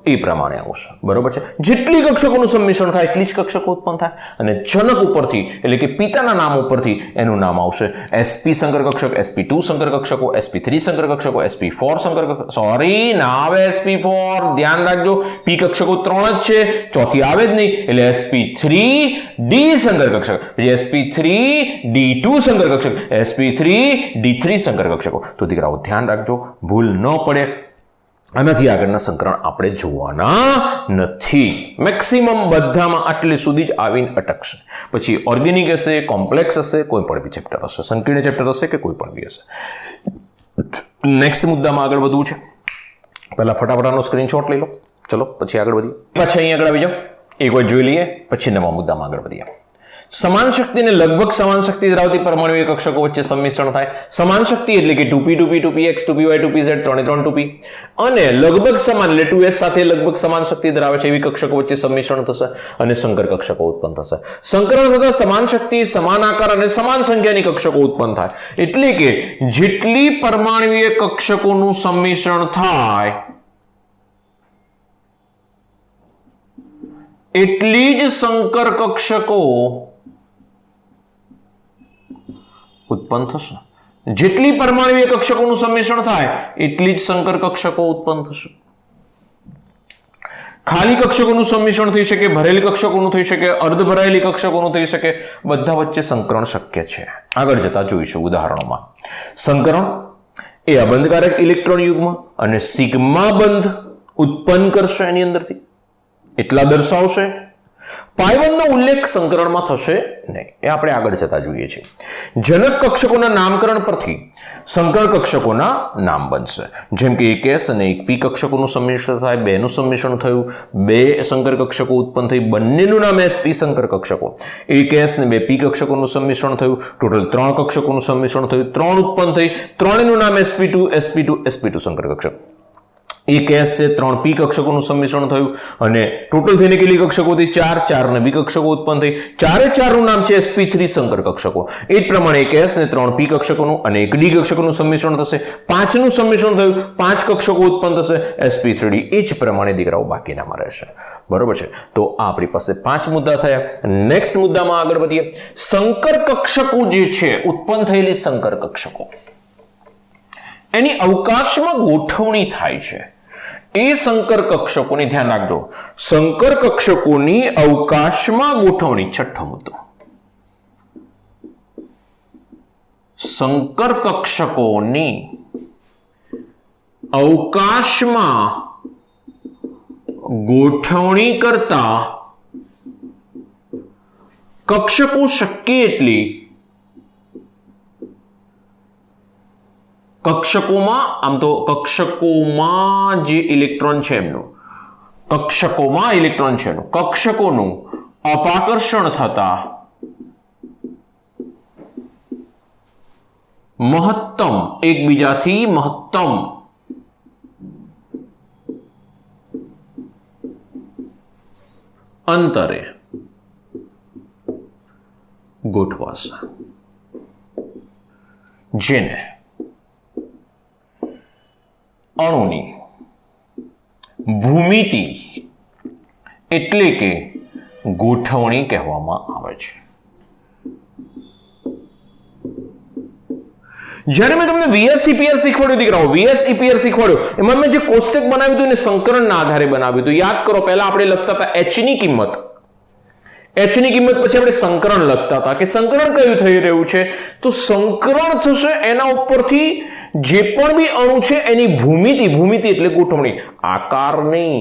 એ પ્રમાણે આવશે, બરોબર છે. જેટલી કક્ષકોનું સંમિશ્રણ થાય એટલી જ કક્ષકો ઉત્પન્ન થાય, અને જનક ઉપરથી એટલે કે પિતાના નામ ઉપરથી એનું નામ આવશે sp સંકર કક્ષક, sp2 સંકર કક્ષકો, sp3 સંકર કક્ષકો, sp4 સંકર કક્ષકો. સોરી, ના આવે sp4, ધ્યાન રાખજો, p કક્ષકો 3 જ છે, ચોથી આવે જ નહીં, એટલે sp3d સંકર કક્ષક, પછી sp3d2 સંકર કક્ષક, sp3d3 સંકર કક્ષકો. તો દીકરાઓ ધ્યાન રાખજો, ભૂલ ન પડે. આનાથી આગળના સંકરણ આપણે જોવાના નથી. મેક્સિમમ બધામાં આટલી સુધી જ આવીને અટકશે. પછી ઓર્ગેનિક હશે, કોમ્પ્લેક્સ હશે, કોઈ પણ બી ચેપ્ટર હશે, સંકીર્ણ ચેપ્ટર હશે કે કોઈ પણ બી હશે. નેક્સ્ટ મુદ્દામાં આગળ વધવું છે. પહેલા ફટાફટાનો સ્ક્રીનશોટ લઈ લો, ચલો પછી આગળ વધીએ. પછી અહીં આગળ આવી જાઓ, એક વાર જોઈ લઈએ, પછી નવા મુદ્દામાં આગળ વધીએ. સમાન શક્તિ અને લગભગ સમાન શક્તિ ધરાવતી પરમાણુય કક્ષકો વચ્ચે સંમિશ્રણ થાય. સમાન શક્તિ એટલે કે 2p 2p 2px 2py 2pz 3 3 2p, અને લગભગ સમાન એટલે 2s સાથે લગભગ સમાન શક્તિ ધરાવે છે એવી કક્ષકો વચ્ચે સંમિશ્રણ થશે અને સંકર કક્ષકો ઉત્પન્ન થશે. સંકરણ થતા સમાન શક્તિ, સમાન આકાર અને સમાન સંખ્યાની કક્ષકો ઉત્પન્ન થાય. એટલે કે જેટલી પરમાણુય કક્ષકોનું સંમિશ્રણ થાય એટલી જ સંકર કક્ષકો ઉત્પન્ન થશે. જેટલી પરમાણુય કક્ષકોનું સંમિશ્રણ થાય એટલી જ સંકર કક્ષકો ઉત્પન્ન થશે. ખાલી કક્ષકોનું સંમિશ્રણ થઈ શકે, ભરેલી કક્ષકોનું થઈ શકે, અર્ધ ભરાયેલી કક્ષકોનું થઈ શકે, બધા વચ્ચે સંકરણ શક્ય છે. આગળ જતા જોઈશું ઉદાહરણોમાં. સંકરણ એ અબંધકારક ઇલેક્ટ્રોન યુગ્મ અને સિગ્મા બંધ ઉત્પન્ન કરશે, એની અંદરથી એટલા દર્શાવશે. પાયવનનો ઉલ્લેખ સંકરણમાં થશે નહીં, એ આપણે આગળ જતા જોઈએ છીએ. જનક કક્ષકોના નામકરણ પરથી સંકર કક્ષકોના નામ બનશે. જેમ કે એક s અને એક p કક્ષકોનું સંમિશ્રણ થાય, બેનું સંમિશ્રણ થયું, બે સંકર કક્ષકો ઉત્પન્ન થઈ, બંનેનું નામ sp સંકર કક્ષકો. એક s ને બે p કક્ષકોનું સંમિશ્રણ થયું, ટોટલ 3 કક્ષકોનું સંમિશ્રણ થયું, 3 ઉત્પન્ન થઈ, ત્રણેયનું નામ sp2 sp2 sp2 સંકર કક્ષક. એક s છે, 3 p કક્ષકોનું સંમિશ્રણ થયું, અને ટોટલ થઈને કેટલી કક્ષકો થઈ? 4, 4 ને b કક્ષકો ઉત્પન્ન થઈ, ચારે ચારનું નામ છે sp3 સંકર કક્ષકો. એ જ પ્રમાણે એક s ને 3 p કક્ષકોનું અને એક d કક્ષકોનું સંમિશ્રણ થશે, 5નું સંમિશ્રણ થયું, 5 કક્ષકો ઉત્પન્ન થશે sp3d. એ જ પ્રમાણે દીકરાઓ બાકીનામાં રહેશે, બરોબર છે. તો આ આપણી પાસે 5 મુદ્દા થયા. નેક્સ્ટ મુદ્દામાં આગળ વધીએ. સંકર કક્ષકો જે છે, ઉત્પન્ન થયેલી સંકર કક્ષકો, એની અવકાશમાં ગોઠવણી થાય છે. એ સંકર કક્ષકોની ધ્યાન રાખજો, સંકર કક્ષકોની અવકાશમાં ગોઠવણી. છઠ્ઠો મુદ્દો, સંકર કક્ષકોની અવકાશમાં ગોઠવણી કરતા કક્ષકો શક્ય એટલી કક્ષકોમાં, આમ તો કક્ષકોમાં જે ઇલેક્ટ્રોન છે એમનું, કક્ષકોમાં ઇલેક્ટ્રોન છે એનું, કક્ષકોનું અપાકર્ષણ થતા મહત્તમ, એકબીજાથી મહત્તમ અંતરે ગોઠવાશે, જેને અણુની ભૂમિતિ એટલે કે ગોઠવણી કહેવામાં આવે છે. જ્યારે મેં તમને VSEPR શીખવાડ્યું દીકરાઓ, VSEPR શીખવાડ્યું, એમાં મેં જે કોષ્ટક બનાવ્યું હતું એને સંકરણના આધારે બનાવ્યું હતું. યાદ કરો, પહેલા આપણે લખતા હતા h ની કિંમત, h ની કિંમત, પછી આપણે સંકરણ લખતા હતા કે સંકરણ કયું થઈ રહ્યું છે, તો સંકરણ થશે એના ઉપરથી જે પણ બી અણુ છે એની ભૂમિતિ, ભૂમિતિ એટલે ગોઠવણી, આકાર નહીં,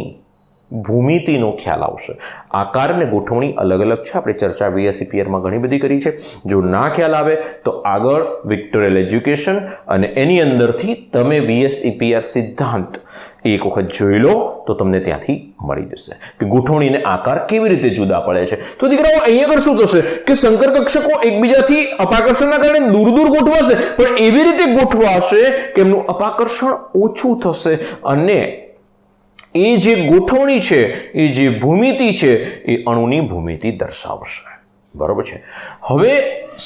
ભૂમિતિનો ખ્યાલ આવશે. આકાર અને ગોઠવણી અલગ અલગ છે, આપણે ચર્ચા VSEPR માં ઘણી બધી કરી છે. જો ના ખ્યાલ આવે તો આગળ વિક્ટોરિયલ એજ્યુકેશન અને એની અંદરથી તમે VSEPR સિદ્ધાંત એક વખત જોઈ લો તો તમને ત્યાંથી મળી જશે કે ગોઠવણી અને આકાર કેવી રીતે જુદા પડે છે. તો દીકરાઓ અહીંયા આગળ શું થશે કે સંકર કક્ષકો એકબીજાથી અપાકર્ષણના કારણે દૂર દૂર ગોઠવાશે, પણ એવી રીતે ગોઠવાશે કે એમનું અપાકર્ષણ ઓછું થશે અને એ જે ગોઠવણી છે, એ જે ભૂમિતિ છે, એ અણુની ભૂમિતિ દર્શાવશે, બરોબર છે. હવે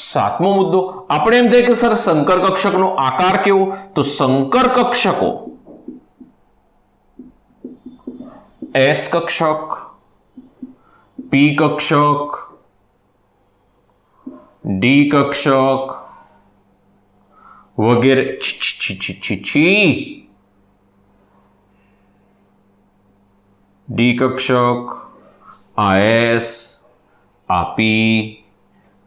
7મો મુદ્દો, આપણે એમ થાય કે સર સંકર કક્ષકનો આકાર કેવો, તો સંકર કક્ષકો એસ કક્ષક, પી કક્ષક, ડી કક્ષક વગેરે ડી કક્ષક, આ એસ, આ પી,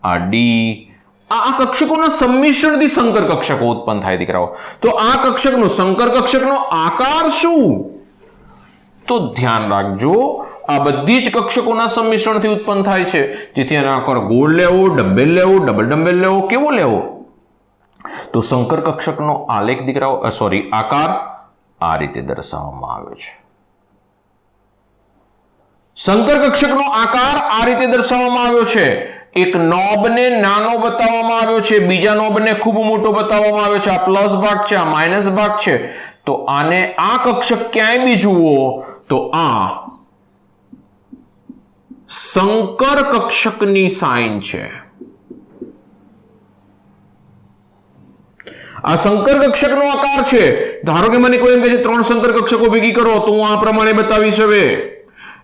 આ ડી, આ કક્ષકોના સંમિશ્રણથી સંકર કક્ષકો ઉત્પન્ન થાય દીકરાઓ. તો આ કક્ષકનો સંકર કક્ષકનો આકાર શું? તો ધ્યાન રાખજો, આ બધી જ કક્ષકોના સંમિશ્રણથી ઉત્પન્ન થાય છે, જેથી એનો આકાર ગોળ લેવો, ડબલ લેવો, ડબલ ડબલ લેવો, કેવો લેવો? તો સંકર કક્ષકનો આલેખ દીકરાઓ આકાર આ રીતે દર્શાવવામાં આવ્યો છે. સંકર કક્ષકનો આકાર આ રીતે દર્શાવવામાં આવ્યો છે. એક નોબને નાનો બતાવવામાં આવ્યો છે, બીજા નોબને ખૂબ મોટો બતાવવામાં આવ્યો છે. આ પ્લસ ભાગ છે, આ માઇનસ ભાગ છે. તો આને આ કક્ષક ક્યાંય બી જુઓ તો આ સંકર કક્ષકની સાઇન છે. આ સંકર કક્ષકનો આકાર છે. ધારો કે મને કોઈ એમ કહે છે 3 સંકર કક્ષકો ભેગી કરો, તો હું આ પ્રમાણે બતાવીશ. હવે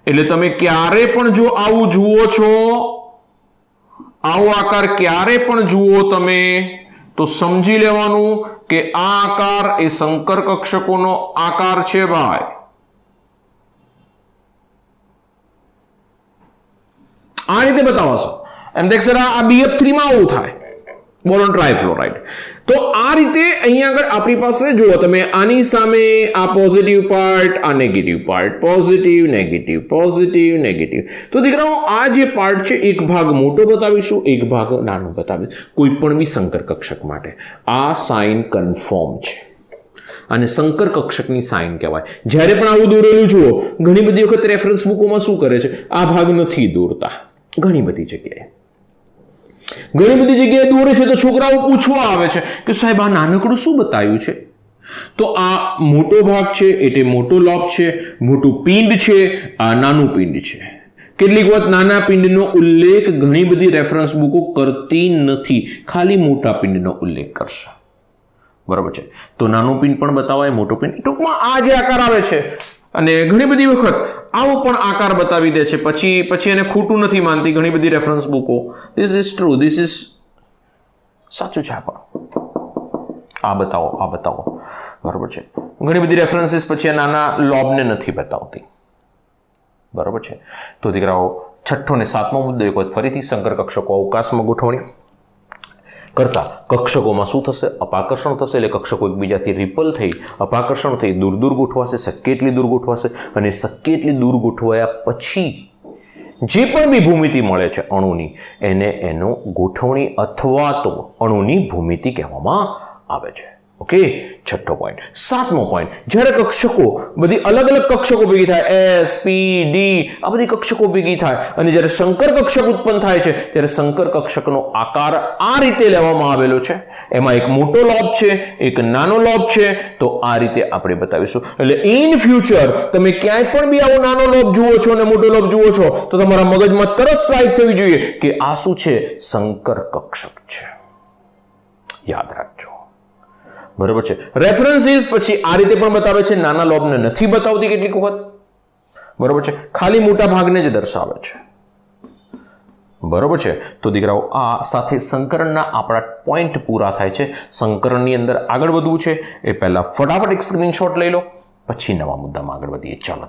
એટલે તમે ક્યારે પણ જો આવું જુઓ છો, આવો આકાર ક્યારે પણ જુઓ તમે, તો સમજી લેવાનું કે આ આકાર એ સંકર કક્ષકોનો આકાર છે ભાઈ. આ રીતે બતાવશો એમ દેખ સર, આ BF3 માં આવું થાય, બોરોન ટ્રાઇફ્લોરાઇડ. તો આ રીતે અહીંયા આગળ આપણી પાસે જુઓ તમે, આની સામે આ પોઝિટિવ પાર્ટ, આ negative part, positive negative, positive negative. તો દીકરાઓ આ જે પાર્ટ છે એક ભાગ મોટો બતાવીશું, એક ભાગ નાનો બતાવીશું, કોઈ પણ બી સંકર કક્ષક માટે. આ સાઇન કન્ફર્મ છે અને સંકર કક્ષકની સાઇન કહેવાય. જ્યારે પણ આવું દોરેલું જુઓ, ઘણી બધી વખત રેફરન્સ બુકોમાં શું કરે છે, આ ભાગ નથી દોરતા. ઘણી બધી જગ્યાએ દોરે છે, તો છોકરાઓ પૂછવા આવે છે કે સાહેબ આ નાનકડું શું બતાવ્યું છે? તો આ મોટો ભાગ છે એટલે મોટો લોબ છે, મોટું પિંડ છે, આ નાનું પિંડ છે. કેટલીક વખત નાના પિંડનો ઉલ્લેખ ઘણી બધી રેફરન્સ બુકો કરતી નથી, ખાલી મોટા પિંડનો ઉલ્લેખ કરશે. બરાબર છે? તો નાનું પિંડ પણ બતાવાય, મોટો પિંડ. ટૂંકમાં આ જે આકાર આવે છે, અને ઘણી બધી વખત આવો પણ આકાર બતાવી દે છે, પછી એને ખોટું નથી માનતી ઘણી બધી રેફરન્સ બુકો. This is true, this is સાચું છે. પણ આ બતાવો. બરાબર છે? ઘણી બધી રેફરન્સીસ પછી આ નાના લોબને નથી બતાવતી. બરાબર છે? તો દીકરાઓ, 6ઠ્ઠો અને 7મો મુદ્દો એક વખત ફરીથી સંકર કક્ષકો અવકાશમાં ગોઠવણી કરતા કક્ષકોમાં શું થશે? અપાકર્ષણ થશે. એટલે કક્ષકો એકબીજાથી રિપલ થઈ, અપાકર્ષણ થઈ, દૂર ગોઠવાશે, શક્ય એટલી દૂર ગોઠવાશે. અને શક્ય એટલી દૂર ગોઠવાયા પછી જે પણ બી ભૂમિતિ મળે છે અણુની, એને એનો ગોઠવણી અથવા તો અણુની ભૂમિતિ કહેવામાં આવે છે. ઓકે, 6ઠ્ઠો પોઈન્ટ. 7મો પોઈન્ટ, જ્યારે કક્ષકો બધી અલગ અલગ કક્ષકો ભેગી થાય, એસ, પી, ડી, આ બધી કક્ષકો ભેગી થાય અને જ્યારે સંકર કક્ષક ઉત્પન્ન થાય છે, ત્યારે સંકર કક્ષકનો આકાર આ રીતે લેવામાં આવેલો છે. એમાં એક મોટો લોબ છે, એક નાનો લોબ છે. તો આ રીતે આપણે બતાવીશું. એટલે ઇન ફ્યુચર તમે ક્યાંય પણ બી આવો નાનો લોબ જુઓ છો અને મોટો લોબ જુઓ છો, તો તમારા મગજમાં તરત સ્ટ્રાઇક થવી જોઈએ કે આ શું છે? સંકર કક્ષક છે. યાદ રાખજો. બરાબર છે? રેફરન્સીસ પછી આ રીતે પણ બતાવે છે, નાના લોબને નથી બતાવતી કેટલીક વખત. બરાબર છે? ખાલી મોટા ભાગને જ દર્શાવે છે. બરાબર છે? તો દીકરાઓ, આ સાથે સંકરણના આપણા પોઈન્ટ પૂરા થાય છે. સંકરણની અંદર આગળ વધવું છે એ પહેલા ફટાફટ એક સ્ક્રીનશોટ લઈ લો, પછી નવા મુદ્દામાં આગળ વધીએ. ચાલો.